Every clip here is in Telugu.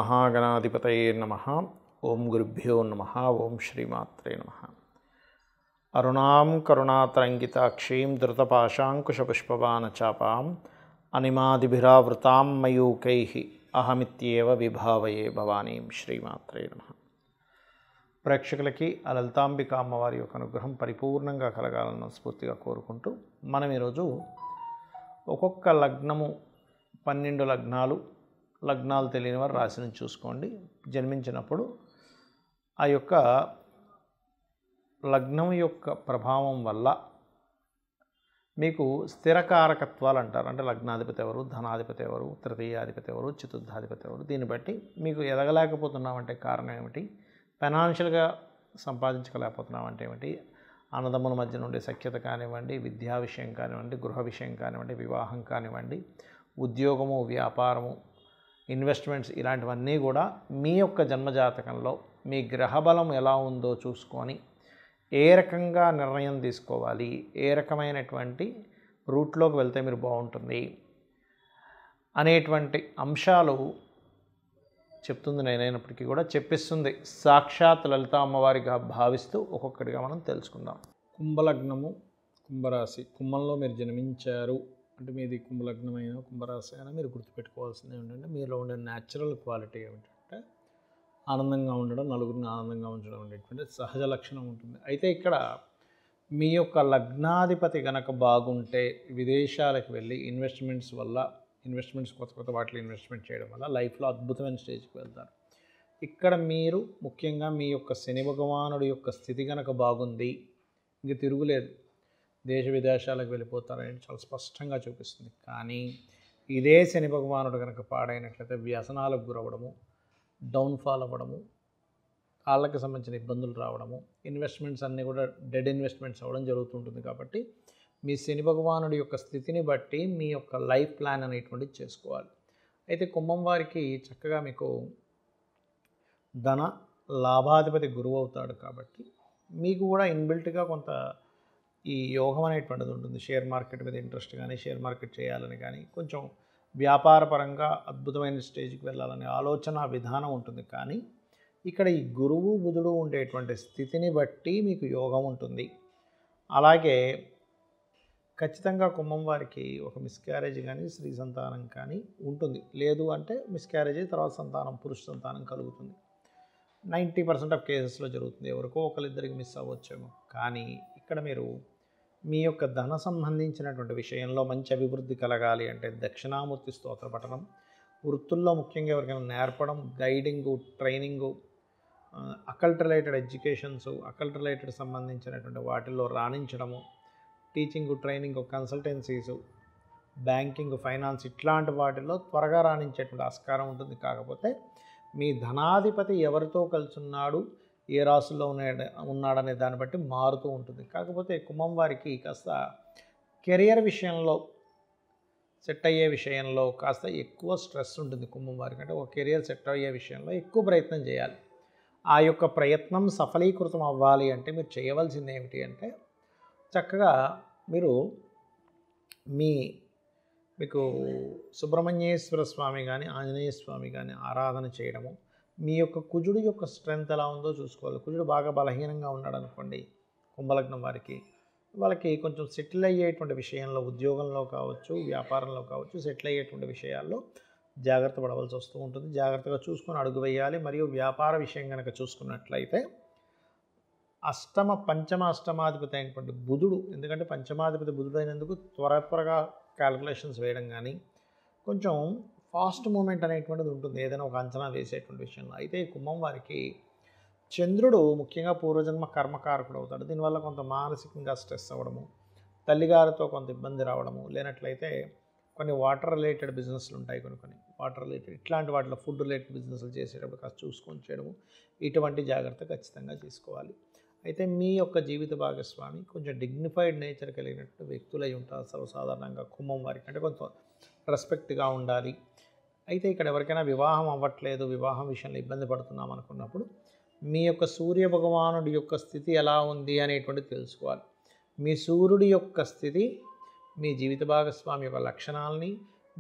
మహాగణాధిపతయే నమః. ఓం గురుభ్యో నమః. ఓం శ్రీమాత్రే నమః. అరుణాం కరుణాతరంగితాక్షీం ధృతపాశాంకుశపుష్పబాణచాపాం అనిమాదిభిరావృతాం మయూకైః అహమిత్యేవ విభావయే భవానీం. శ్రీమాత్రే నమః. ప్రేక్షకులకి ఆ లలితాంబిక అమ్మవారి యొక్క అనుగ్రహం పరిపూర్ణంగా కలగాలని స్ఫూర్తిగా కోరుకుంటూ మనం ఈరోజు ఒక్కొక్క లగ్నము 12 లగ్నాలు తెలియని వారు రాశిని చూసుకోండి. జన్మించినప్పుడు ఆ యొక్క లగ్నం యొక్క ప్రభావం వల్ల మీకు స్థిరకారకత్వాలు అంటారు. అంటే లగ్నాధిపతి ఎవరు, ధనాధిపతి ఎవరు, తృతీయాధిపతి ఎవరు, చతుర్థాధిపతి ఎవరు, దీన్ని బట్టి మీకు ఎదగలేకపోతున్నామంటే కారణం ఏమిటి, ఫైనాన్షియల్గా సంపాదించలేకపోతున్నామంటే ఏమిటి, అన్నదమ్ముల మధ్య నుండి సఖ్యత కానివ్వండి, విద్యా విషయం కానివ్వండి, గృహ విషయం కానివ్వండి, వివాహం కానివ్వండి, ఉద్యోగము, వ్యాపారము, ఇన్వెస్ట్మెంట్స్, ఇలాంటివన్నీ కూడా మీ యొక్క జన్మజాతకంలో మీ గ్రహబలం ఎలా ఉందో చూసుకొని ఏ రకంగా నిర్ణయం తీసుకోవాలి, ఏ రకమైనటువంటి రూట్లోకి వెళ్తే మీరు బాగుంటుంది అనేటువంటి అంశాలు చెప్తుంది. నేనైనప్పటికీ కూడా చెప్పిస్తుంది సాక్షాత్ లలితా అమ్మవారిగా భావిస్తూ ఒక్కొక్కటిగా మనం తెలుసుకుందాం. కుంభలగ్నము, కుంభరాశి. కుంభంలో మీరు జన్మించారు అంటే మీది కుంభలగ్నమైన కుంభరాశి అయినా మీరు గుర్తుపెట్టుకోవాల్సింది ఏంటంటే మీలో ఉండే న్యాచురల్ క్వాలిటీ ఏమిటంటే ఆనందంగా ఉండడం, నలుగురిని ఆనందంగా ఉంచడం అనేటువంటి సహజ లక్షణం ఉంటుంది. అయితే ఇక్కడ మీ యొక్క లగ్నాధిపతి కనుక బాగుంటే విదేశాలకు వెళ్ళి ఇన్వెస్ట్మెంట్స్ కొత్త వాటిలో ఇన్వెస్ట్మెంట్ చేయడం వల్ల లైఫ్లో అద్భుతమైన స్టేజ్కి వెళ్తారు. ఇక్కడ మీరు ముఖ్యంగా మీ యొక్క శని భగవానుడి యొక్క స్థితి కనుక బాగుంది, ఇంక తిరుగులేదు, దేశ విదేశాలకు వెళ్ళిపోతారని చాలా స్పష్టంగా చూపిస్తుంది. కానీ ఇదే శని భగవానుడు కనుక పాడైనట్లయితే వ్యసనాలకు గురవడము, డౌన్ఫాల్ అవ్వడము, కాళ్ళకి సంబంధించిన ఇబ్బందులు రావడము, ఇన్వెస్ట్మెంట్స్ అన్నీ కూడా డెడ్ ఇన్వెస్ట్మెంట్స్ అవ్వడం జరుగుతుంటుంది. కాబట్టి మీ శని భగవానుడి యొక్క స్థితిని బట్టి మీ యొక్క లైఫ్ ప్లాన్ అనేటువంటిది చేసుకోవాలి. అయితే కుంభం వారికి చక్కగా మీకు ధన లాభాధిపతి గురువు అవుతాడు. కాబట్టి మీకు కూడా ఇన్బిల్ట్గా కొంత ఈ యోగం అనేటువంటిది ఉంటుంది. షేర్ మార్కెట్ మీద ఇంట్రెస్ట్ కానీ, షేర్ మార్కెట్ చేయాలని కానీ, కొంచెం వ్యాపారపరంగా అద్భుతమైన స్టేజ్కి వెళ్ళాలనే ఆలోచన విధానం ఉంటుంది. కానీ ఇక్కడ ఈ గురువు బుధుడు ఉండేటువంటి స్థితిని బట్టి మీకు యోగం ఉంటుంది. అలాగే ఖచ్చితంగా కుంభం వారికి ఒక మిస్క్యారేజ్ కానీ, స్త్రీ సంతానం కానీ ఉంటుంది. లేదు అంటే మిస్క్యారేజ్ తర్వాత సంతానం, పురుష సంతానం కలుగుతుంది. 90% ఆఫ్ కేసెస్లో జరుగుతుంది. ఎవరికో ఒకరిద్దరికి మిస్ అవ్వచ్చేమో. కానీ ఇక్కడ మీరు మీ యొక్క ధన సంబంధించినటువంటి విషయంలో మంచి అభివృద్ధి కలగాలి అంటే దక్షిణామూర్తి స్తోత్ర పఠనం, వృత్తుల్లో ముఖ్యంగా ఎవరికైనా నేర్పడం, guiding, training, occult related educations, occult related సంబంధించినటువంటి వాటిల్లో రాణించడము, teaching, training, consultancies, banking, finance, ఇట్లాంటి వాటిల్లో త్వరగా రాణించేటువంటి ఆస్కారం ఉంటుంది. కాకపోతే మీ ధనాధిపతి ఎవరితో కలిసి ఉన్నాడు, ఏ రాశుల్లో ఉన్నాడనే దాన్ని బట్టి మారుతూ ఉంటుంది. కాకపోతే కుంభం వారికి కాస్త కెరియర్ విషయంలో, సెట్ అయ్యే విషయంలో కాస్త ఎక్కువ స్ట్రెస్ ఉంటుంది. కుంభం వారికి అంటే ఒక కెరియర్ సెట్ అయ్యే విషయంలో ఎక్కువ ప్రయత్నం చేయాలి. ఆ యొక్క ప్రయత్నం సఫలీకృతం అవ్వాలి అంటే మీరు చేయవలసింది ఏమిటి అంటే చక్కగా మీకు సుబ్రహ్మణ్యేశ్వర స్వామి కానీ, ఆంజనేయ స్వామి కానీ ఆరాధన చేయడము, మీ యొక్క కుజుడు యొక్క స్ట్రెంగ్త్ ఎలా ఉందో చూసుకోవాలి. కుజుడు బాగా బలహీనంగా ఉన్నాడు అనుకోండి, కుంభలగ్నం వాళ్ళకి కొంచెం సెటిల్ అయ్యేటువంటి విషయంలో, ఉద్యోగంలో కావచ్చు, వ్యాపారంలో కావచ్చు, సెటిల్ అయ్యేటువంటి విషయాల్లో జాగ్రత్త పడవలసి వస్తూ ఉంటుంది. జాగ్రత్తగా చూసుకొని అడుగు వేయాలి. మరియు వ్యాపార విషయం కనుక చూసుకున్నట్లయితే అష్టమాధిపతి అయినటువంటి బుధుడు, ఎందుకంటే పంచమాధిపతి బుధుడు అయినందుకు త్వరగా క్యాలిక్యులేషన్స్ వేయడం కానీ, కొంచెం ఫాస్ట్ మూమెంట్ అనేటువంటిది ఉంటుంది ఏదైనా ఒక అంచనా వేసేటువంటి విషయంలో. అయితే ఈ కుంభం వారికి చంద్రుడు ముఖ్యంగా పూర్వజన్మ కర్మకారకుడు అవుతాడు. దీనివల్ల కొంత మానసికంగా స్ట్రెస్ అవ్వడము, తల్లిగారితో కొంత ఇబ్బంది రావడము, లేనట్లయితే కొన్ని వాటర్ రిలేటెడ్ బిజినెస్లు ఉంటాయి, కొన్ని వాటర్ రిలేటెడ్ ఇట్లాంటి వాటిలో ఫుడ్ రిలేటెడ్ బిజినెస్లు చేసేటప్పుడు కాస్త చూసుకొని చేయడము, ఇటువంటి జాగ్రత్త ఖచ్చితంగా తీసుకోవాలి. అయితే మీ యొక్క జీవిత భాగస్వామి కొంచెం డిగ్నిఫైడ్ నేచర్ కలిగినట్టు వ్యక్తులై ఉంటారు సర్వసాధారణంగా కుంభం వారికి. అంటే కొంత రెస్పెక్ట్గా ఉండాలి. అయితే ఇక్కడ ఎవరికైనా వివాహం అవ్వట్లేదు, వివాహం విషయంలో ఇబ్బంది పడుతున్నాం అనుకున్నప్పుడు మీ యొక్క సూర్య భగవానుడి యొక్క స్థితి ఎలా ఉంది అనేటువంటిది తెలుసుకోవాలి. మీ సూర్యుడి యొక్క స్థితి మీ జీవిత భాగస్వామి యొక్క లక్షణాలని,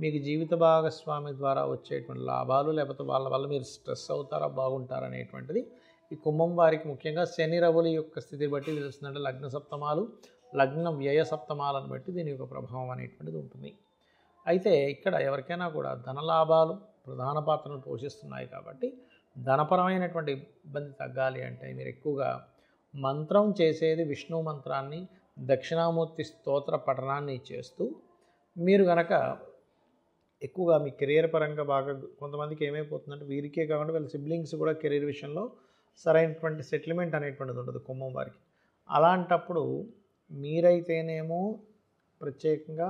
మీకు జీవిత భాగస్వామి ద్వారా వచ్చేటువంటి లాభాలు, లేకపోతే వాళ్ళ వల్ల మీరు స్ట్రెస్ అవుతారా, బాగుంటారా అనేటువంటిది ఈ కుంభం వారికి ముఖ్యంగా శని రవుల యొక్క స్థితిని బట్టి తెలుస్తుందంటే లగ్న సప్తమాలు, లగ్న వ్యయ సప్తమాలను బట్టి దీని యొక్క ప్రభావం అనేటువంటిది ఉంటుంది. అయితే ఇక్కడ ఎవరికైనా కూడా ధనలాభాలు ప్రధాన పాత్రను పోషిస్తున్నాయి కాబట్టి ధనపరమైనటువంటి ఇబ్బంది తగ్గాలి అంటే మీరు ఎక్కువగా మంత్రం చేసేది విష్ణు మంత్రాన్ని, దక్షిణామూర్తి స్తోత్ర పఠనాన్ని చేస్తూ మీరు గనక ఎక్కువగా మీ కెరీర్ పరంగా బాగా కొంతమందికి ఏమైపోతుందంటే వీరికే కాకుండా వీళ్ళ సిబ్లింగ్స్ కూడా కెరీర్ విషయంలో సరైనటువంటి సెటిల్మెంట్ అనేటువంటిది ఉండదు కుంభం వారికి. అలాంటప్పుడు మీరైతేనేమో ప్రత్యేకంగా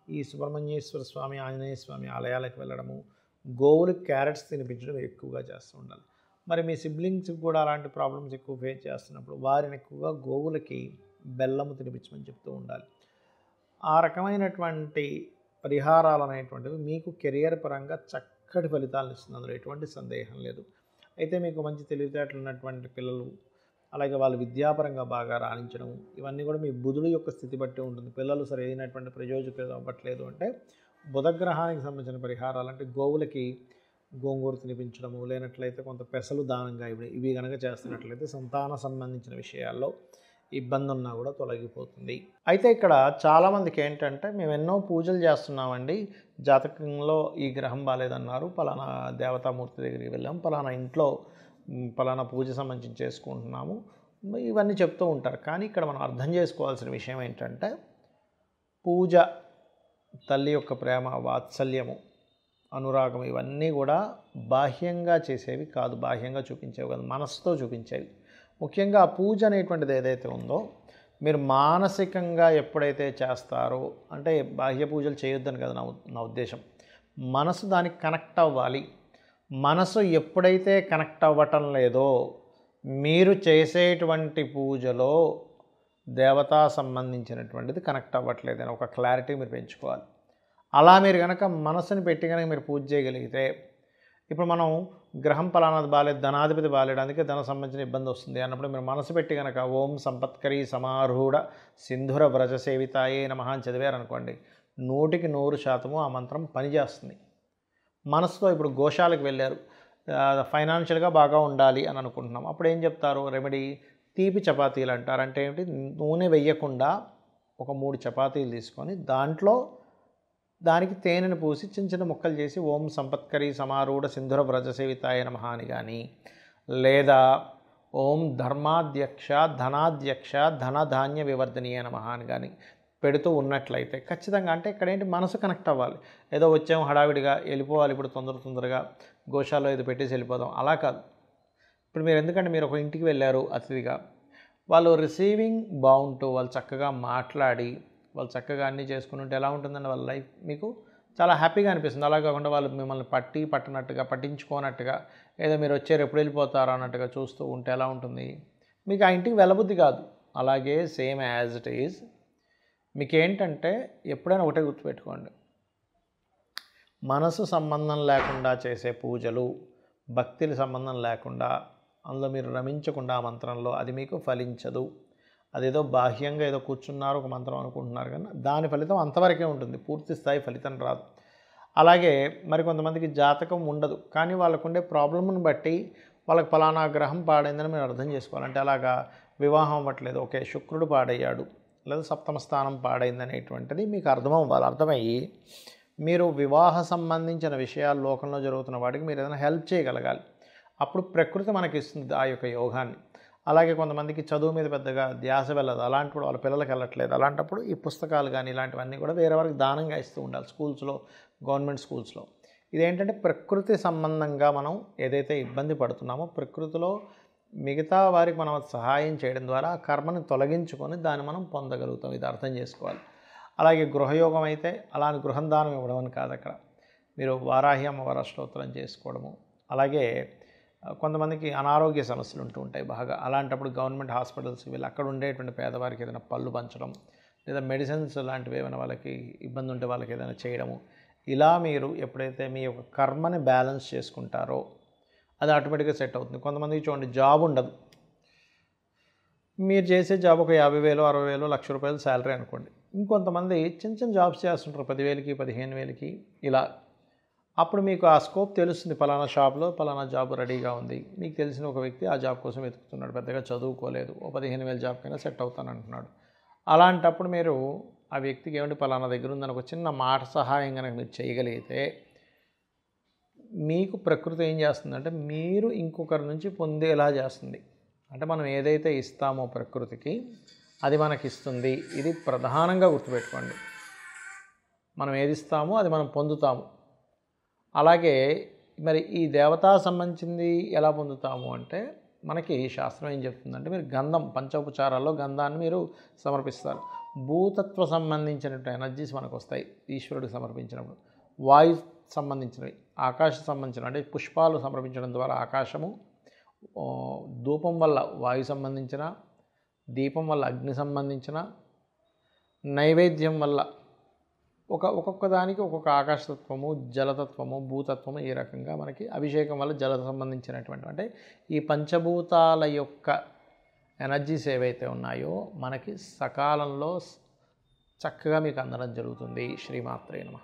ఈ సుబ్రహ్మణ్యేశ్వర స్వామి, ఆంజనేయ స్వామి ఆలయాలకు వెళ్ళడము, గోవులకు క్యారెట్స్ తినిపించడం ఎక్కువగా చేస్తూ ఉండాలి. మరి మీ సిబ్లింగ్స్కి కూడా అలాంటి ప్రాబ్లమ్స్ ఎక్కువ ఫేస్ చేస్తున్నప్పుడు వారిని ఎక్కువగా గోవులకి బెల్లము తినిపించమని చెప్తూ ఉండాలి. ఆ రకమైనటువంటి పరిహారాలు అనేటువంటివి మీకు కెరియర్ పరంగా చక్కటి ఫలితాలను ఇస్తుంది, అందులో ఎటువంటి సందేహం లేదు. అయితే మీకు మంచి తెలివితేటలు ఉన్నటువంటి పిల్లలు, అలాగే వాళ్ళు విద్యాపరంగా బాగా రాణించడం, ఇవన్నీ కూడా మీ బుధుడు యొక్క స్థితి బట్టి ఉంటుంది. పిల్లలు సరైనటువంటి ప్రయోజకులు అవ్వట్లేదు అంటే బుధగ్రహానికి సంబంధించిన పరిహారాలు అంటే గోవులకి గోంగూర తినిపించడము, లేనట్లయితే కొంత పెసలు దానంగా ఇవి కనుక చేస్తున్నట్లయితే సంతాన సంబంధించిన విషయాల్లో ఇబ్బంది ఉన్నా కూడా తొలగిపోతుంది. అయితే ఇక్కడ చాలామందికి ఏంటంటే మేము ఎన్నో పూజలు చేస్తున్నామండి, జాతకంలో ఈ గ్రహం బాలేదన్నారు, పలానా దేవతామూర్తి దగ్గరికి వెళ్ళాము, పలానా ఇంట్లో పలానా పూజ సంబంధించి చేసుకుంటున్నాము, ఇవన్నీ చెప్తూ ఉంటారు. కానీ ఇక్కడ మనం అర్థం చేసుకోవాల్సిన విషయం ఏంటంటే పూజ తల్లి యొక్క ప్రేమ, వాత్సల్యము, అనురాగం ఇవన్నీ కూడా బాహ్యంగా చేసేవి కాదు, బాహ్యంగా చూపించేవి కాదు, మనసుతో చూపించేవి. ముఖ్యంగా ఆ పూజ అనేటువంటిది ఏదైతే ఉందో మీరు మానసికంగా ఎప్పుడైతే చేస్తారో, అంటే బాహ్య పూజలు చేయొద్దని కదా నా ఉద్దేశం, మనసు దానికి కనెక్ట్ అవ్వాలి. మనసు ఎప్పుడైతే కనెక్ట్ అవ్వటం లేదో మీరు చేసేటువంటి పూజలో దేవతా సంబంధించినటువంటిది కనెక్ట్ అవ్వట్లేదని ఒక క్లారిటీ మీరు పెంచుకోవాలి. అలా మీరు కనుక మనసుని పెట్టి కనుక మీరు పూజ చేయగలిగితే, ఇప్పుడు మనం గ్రహం పలానాది బాలేదు, ధనాధిపతి బాలేడు, అందుకే ధన సంబంధించిన ఇబ్బంది వస్తుంది అన్నప్పుడు మీరు మనసు పెట్టి కనుక ఓం సంపత్కరీ సమారూఢ సింధుర వ్రజ సేవితాయే నమః అని చదివారనుకోండి, 100% ఆ మంత్రం పనిచేస్తుంది. మనసుతో ఇప్పుడు గోశాలకు వెళ్ళారు, ఫైనాన్షియల్గా బాగా ఉండాలి అని అనుకుంటున్నాం, అప్పుడు ఏం చెప్తారు రెమెడీ? తీపి చపాతీలు అంటారు. అంటే ఏంటి? నూనె వేయకుండా ఒక 3 చపాతీలు తీసుకొని దానికి తేనెను పూసి చిన్న చిన్న ముక్కలు చేసి ఓం సంపత్కరీ సమారూఢ సింధుర వ్రజ సేవితాయ నమః అని కానీ, లేదా ఓం ధర్మాధ్యక్ష ధనాధ్యక్ష ధనధాన్య వివర్ధనీయ నమః అని కానీ పెడుతూ ఉన్నట్లయితే ఖచ్చితంగా, అంటే ఇక్కడ ఏంటి, మనసు కనెక్ట్ అవ్వాలి. ఏదో వచ్చాము హడావిడిగా వెళ్ళిపోవాలి, ఇప్పుడు తొందరగా గోశాలలో ఇది పెట్టేసి వెళ్ళిపోదాం, అలా కాదు. ఇప్పుడు మీరు ఎందుకంటే మీరు ఒక ఇంటికి వెళ్ళారు అతిథిగా, వాళ్ళు రిసీవింగ్ బాగుంటూ వాళ్ళు చక్కగా మాట్లాడి వాళ్ళు చక్కగా అన్నీ చేసుకుని ఉంటే ఎలా ఉంటుందండి వాళ్ళ లైఫ్, మీకు చాలా హ్యాపీగా అనిపిస్తుంది. అలా కాకుండా వాళ్ళు మిమ్మల్ని పట్టించుకోనట్టుగా ఏదో మీరు వచ్చారు ఎప్పుడు వెళ్ళిపోతారు అన్నట్టుగా చూస్తూ ఉంటే ఎలా ఉంటుంది, మీకు ఆ ఇంటికి వెళ్ళబుద్ధి కాదు. అలాగే సేమ్ యాజ్ ఇట్ ఈజ్ మీకేంటంటే ఎప్పుడైనా ఒకటే గుర్తుపెట్టుకోండి, మనసు సంబంధం లేకుండా చేసే పూజలు, భక్తికి సంబంధం లేకుండా అందులో మీరు రమించకుండా ఆ మంత్రంలో అది మీకు ఫలించదు. అదేదో బాహ్యంగా ఏదో కూర్చున్నారు ఒక మంత్రం అనుకుంటున్నారు, కానీ దాని ఫలితం అంతవరకే ఉంటుంది, పూర్తి స్థాయి ఫలితం రాదు. అలాగే మరి కొంతమందికి జాతకం ఉండదు, కానీ వాళ్ళకుండే ప్రాబ్లమ్ని బట్టి వాళ్ళకి ఫలానా గ్రహం పాడైందని మీరు అర్థం చేసుకోవాలంటే, అలాగా వివాహం అవ్వట్లేదు, ఓకే శుక్రుడు పాడయ్యాడు లేదా సప్తమ స్థానం పాడైందనేటువంటిది మీకు అర్థమయ్యి మీరు వివాహ సంబంధించిన విషయాలు లోకంలో జరుగుతున్న వాటికి మీరు ఏదైనా హెల్ప్ చేయగలగాలి. అప్పుడు ప్రకృతి మనకి ఇస్తుంది ఆ యొక్క యోగాన్ని. అలాగే కొంతమందికి చదువు మీద పెద్దగా ధ్యాస వెళ్ళదు, అలాంటి కూడా వాళ్ళ పిల్లలకి వెళ్ళట్లేదు, అలాంటప్పుడు ఈ పుస్తకాలు కానీ ఇలాంటివన్నీ కూడా వేరే వారికి దానంగా ఇస్తూ ఉండాలి స్కూల్స్లో, గవర్నమెంట్ స్కూల్స్లో. ఇదేంటంటే ప్రకృతి సంబంధంగా మనం ఏదైతే ఇబ్బంది పడుతున్నామో ప్రకృతిలో మిగతా వారికి మనం సహాయం చేయడం ద్వారా ఆ కర్మని తొలగించుకొని దాన్ని మనం పొందగలుగుతాం, ఇది అర్థం చేసుకోవాలి. అలాగే గృహయోగం అయితే అలాని గృహం దానం ఇవ్వడం అని కాదు, అక్కడ మీరు వారాహి అమ్మవారి స్తోత్రం చేసుకోవడము. అలాగే కొంతమందికి అనారోగ్య సమస్యలు ఉంటూ ఉంటాయి బాగా, అలాంటప్పుడు గవర్నమెంట్ హాస్పిటల్స్కి వెళ్ళి అక్కడ ఉండేటువంటి పేదవారికి ఏదైనా పళ్ళు పంచడం, లేదా మెడిసిన్స్ లాంటివి ఏమైనా వాళ్ళకి ఇబ్బంది ఉంటే వాళ్ళకి ఏదైనా చేయడము, ఇలా మీరు ఎప్పుడైతే మీ యొక్క కర్మని బ్యాలెన్స్ చేసుకుంటారో అది ఆటోమేటిక్గా సెట్ అవుతుంది. కొంతమందికి చూడండి జాబ్ ఉండదు, మీరు చేసే జాబ్ ఒక 50,000 60,000 లక్ష రూపాయలు శాలరీ అనుకోండి. ఇంకొంతమంది చిన్న చిన్న జాబ్స్ చేస్తుంటారు 10,000కి 15,000కి ఇలా. అప్పుడు మీకు ఆ స్కోప్ తెలుస్తుంది, పలానా షాప్లో పలానా జాబ్ రెడీగా ఉంది. మీకు తెలిసిన ఒక వ్యక్తి ఆ జాబ్ కోసం వెతుకుతున్నాడు, పెద్దగా చదువుకోలేదు, ఓ 15,000 జాబ్కైనా సెట్ అవుతానంటున్నాడు. అలాంటప్పుడు మీరు ఆ వ్యక్తికి ఏమంటే పలానా దగ్గర ఉందని ఒక చిన్న మాట సహాయం కనుక మీరు చేయగలిగితే మీకు ప్రకృతి ఏం చేస్తుందంటే మీరు ఇంకొకరి నుంచి పొందేలా చేస్తుంది. అంటే మనం ఏదైతే ఇస్తామో ప్రకృతికి అది మనకిస్తుంది. ఇది ప్రధానంగా గుర్తుపెట్టుకోండి. మనం ఏది ఇస్తామో అది మనం పొందుతాము. అలాగే మరి ఈ దేవతా సంబంధించింది ఎలా పొందుతాము అంటే మనకి శాస్త్రం ఏం చెప్తుందంటే మీరు గంధం, పంచోపచారాల్లో గంధాన్ని మీరు సమర్పిస్తారు. భూతత్వ సంబంధించినటువంటి ఎనర్జీస్ మనకు వస్తాయి ఈశ్వరుడికి సమర్పించినప్పుడు. వాయు సంబంధించినవి, ఆకాశ సంబంధించిన అంటే పుష్పాలు సమర్పించడం ద్వారా ఆకాశము, ధూపం వల్ల వాయు సంబంధించిన, దీపం వల్ల అగ్ని సంబంధించిన, నైవేద్యం వల్ల ఒక్కొక్క దానికి ఒక్కొక్క ఆకాశతత్వము, జలతత్వము, భూతత్వము, ఈ రకంగా మనకి అభిషేకం వల్ల జల సంబంధించినటువంటి అంటే ఈ పంచభూతాల యొక్క ఎనర్జీస్ ఏవైతే ఉన్నాయో మనకి సకాలంలో చక్కగా మీకు అందడం జరుగుతుంది. శ్రీమాత్రే నమః.